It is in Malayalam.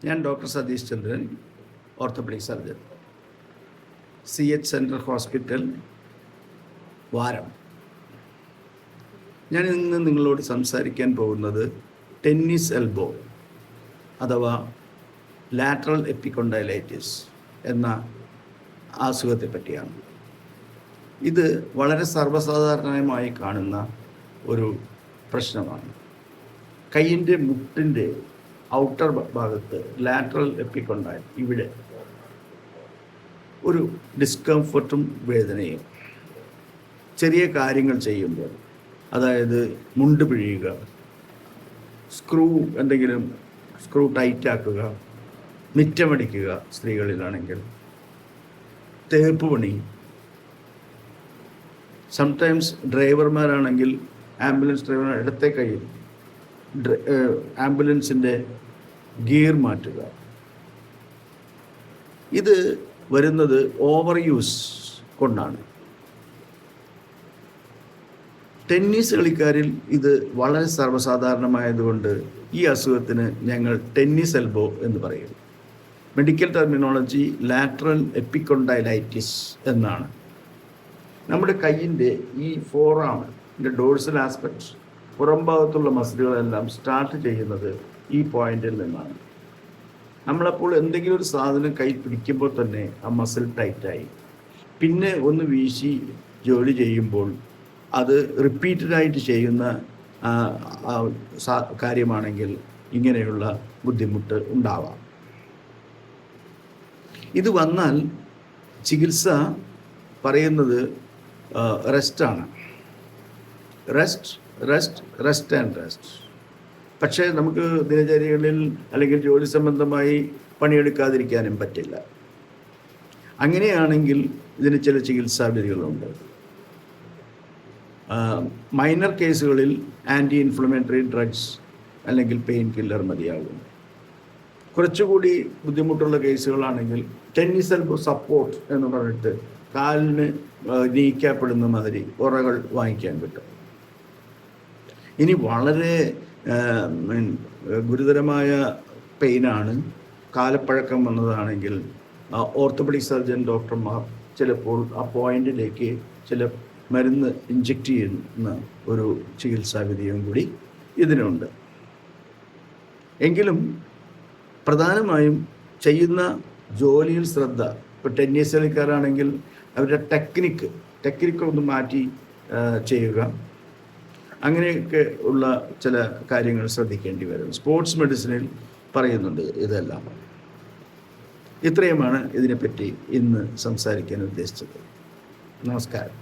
ഞാൻ doctor Satheesh Chandran, orthopedic surgeon, CH central hospital, Varam. ഞാൻ ഇന്ന് നിങ്ങളോട് സംസാരിക്കാൻ പോകുന്നത് ടെന്നീസ് എൽബോ അഥവാ ലാറ്ററൽ എപ്പിക്കൊണ്ടൈലൈറ്റിസ് എന്ന അസുഖത്തെ പറ്റിയാണ്. ഇത് വളരെ സർവ്വസാധാരണമായി കാണുന്ന ഒരു പ്രശ്നമാണ്. കൈയിൻ്റെ മുട്ടിൻ്റെ ഔട്ടർ ഭാഗത്ത് ലാറ്ററൽ എപ്പിക്കൊണ്ടൈൽ ഇവിടെ ഒരു ഡിസ്കംഫർട്ടും വേദനയും ചെറിയ കാര്യങ്ങൾ ചെയ്യുമ്പോൾ, അതായത് മുണ്ട് പിഴിയുക, എന്തെങ്കിലും സ്ക്രൂ ടൈറ്റാക്കുക, മിറ്റമടിക്കുക സ്ത്രീകളിലാണെങ്കിൽ, തേപ്പ് പണി, സംടൈംസ് ഡ്രൈവർമാരാണെങ്കിൽ ആംബുലൻസ് ഡ്രൈവർ ഇടത്തെ കയ്യിൽ ആംബുലൻസിൻ്റെ ഗിയർ മാറ്റുക. ഇത് വരുന്നത് ഓവർ യൂസ് കൊണ്ടാണ്. ടെന്നീസ് കളിക്കാരിൽ ഇത് വളരെ സർവ്വസാധാരണമായതുകൊണ്ട് ഈ അസുഖത്തിന് ഞങ്ങൾ ടെന്നീസ് എൽബോ എന്ന് പറയും. മെഡിക്കൽ ടെർമിനോളജി ലാറ്ററൽ എപ്പിക്കൊണ്ടൈലൈറ്റിസ് എന്നാണ്. നമ്മുടെ കയ്യിൻ്റെ ഈ ഫോറാമിൻ്റെ ഡോഴ്സൽ ആസ്പെക്ട്, പുറം ഭാഗത്തുള്ള മസിലുകളെല്ലാം സ്റ്റാർട്ട് ചെയ്യുന്നത് ഈ പോയിന്റിൽ നിന്നാണ്. നമ്മളപ്പോൾ എന്തെങ്കിലും ഒരു സാധനം കൈ പിടിക്കുമ്പോൾ തന്നെ ആ മസിൽ ടൈറ്റായി, പിന്നെ ഒന്ന് വീശി ജോലി ചെയ്യുമ്പോൾ അത് റിപ്പീറ്റഡായിട്ട് ചെയ്യുന്ന കാര്യമാണെങ്കിൽ ഇങ്ങനെയുള്ള ബുദ്ധിമുട്ട് ഉണ്ടാവാം. ഇത് വന്നാൽ ചികിത്സ പറയുന്നത് റെസ്റ്റാണ്. റെസ്റ്റ്. പക്ഷേ നമുക്ക് ദിനചര്യകളിൽ അല്ലെങ്കിൽ ജോലി സംബന്ധമായി പണിയെടുക്കാതിരിക്കാനും പറ്റില്ല. അങ്ങനെയാണെങ്കിൽ ഇതിന് ചില ചികിത്സാവിധികളുണ്ട്. മൈനർ കേസുകളിൽ ആൻറ്റി ഇൻഫ്ലമേറ്ററി ഡ്രഗ്സ് അല്ലെങ്കിൽ പെയിൻ കില്ലർ മതിയാകും. കുറച്ചുകൂടി ബുദ്ധിമുട്ടുള്ള കേസുകളാണെങ്കിൽ ടെന്നീസ് എൽബോ സപ്പോർട്ട് എന്ന് പറഞ്ഞിട്ട് കാലിന് നീക്കപ്പെടുന്ന മാതിരി ഉറകൾ വാങ്ങിക്കാൻ കിട്ടും. ഇനി വളരെ ഗുരുതരമായ പെയിനാണ്, കാലപ്പഴക്കം വന്നതാണെങ്കിൽ ഓർത്തോപെഡിക് സർജൻ ഡോക്ടർമാർ ചിലപ്പോൾ ആ പോയിന്റിലേക്ക് ചില മരുന്ന് ഇഞ്ചെക്റ്റ് ചെയ്യുന്ന ഒരു ചികിത്സാവിധിയും കൂടി ഇതിനുണ്ട്. എങ്കിലും പ്രധാനമായും ചെയ്യുന്ന ജോലിയിൽ ശ്രദ്ധ. ഇപ്പോൾ ടെന്നീസ് കളിക്കാരാണെങ്കിൽ അവരുടെ ടെക്നിക്ക് ഒന്ന് മാറ്റി ചെയ്യുക, അങ്ങനെയൊക്കെ ഉള്ള ചില കാര്യങ്ങൾ ശ്രദ്ധിക്കേണ്ടി വരും. സ്പോർട്സ് മെഡിസിനിൽ പറയുന്നുണ്ട് ഇതെല്ലാം. ഇത്രയുമാണ് ഇതിനെപ്പറ്റി ഇന്ന് സംസാരിക്കാൻ ഉദ്ദേശിച്ചത്. നമസ്കാരം.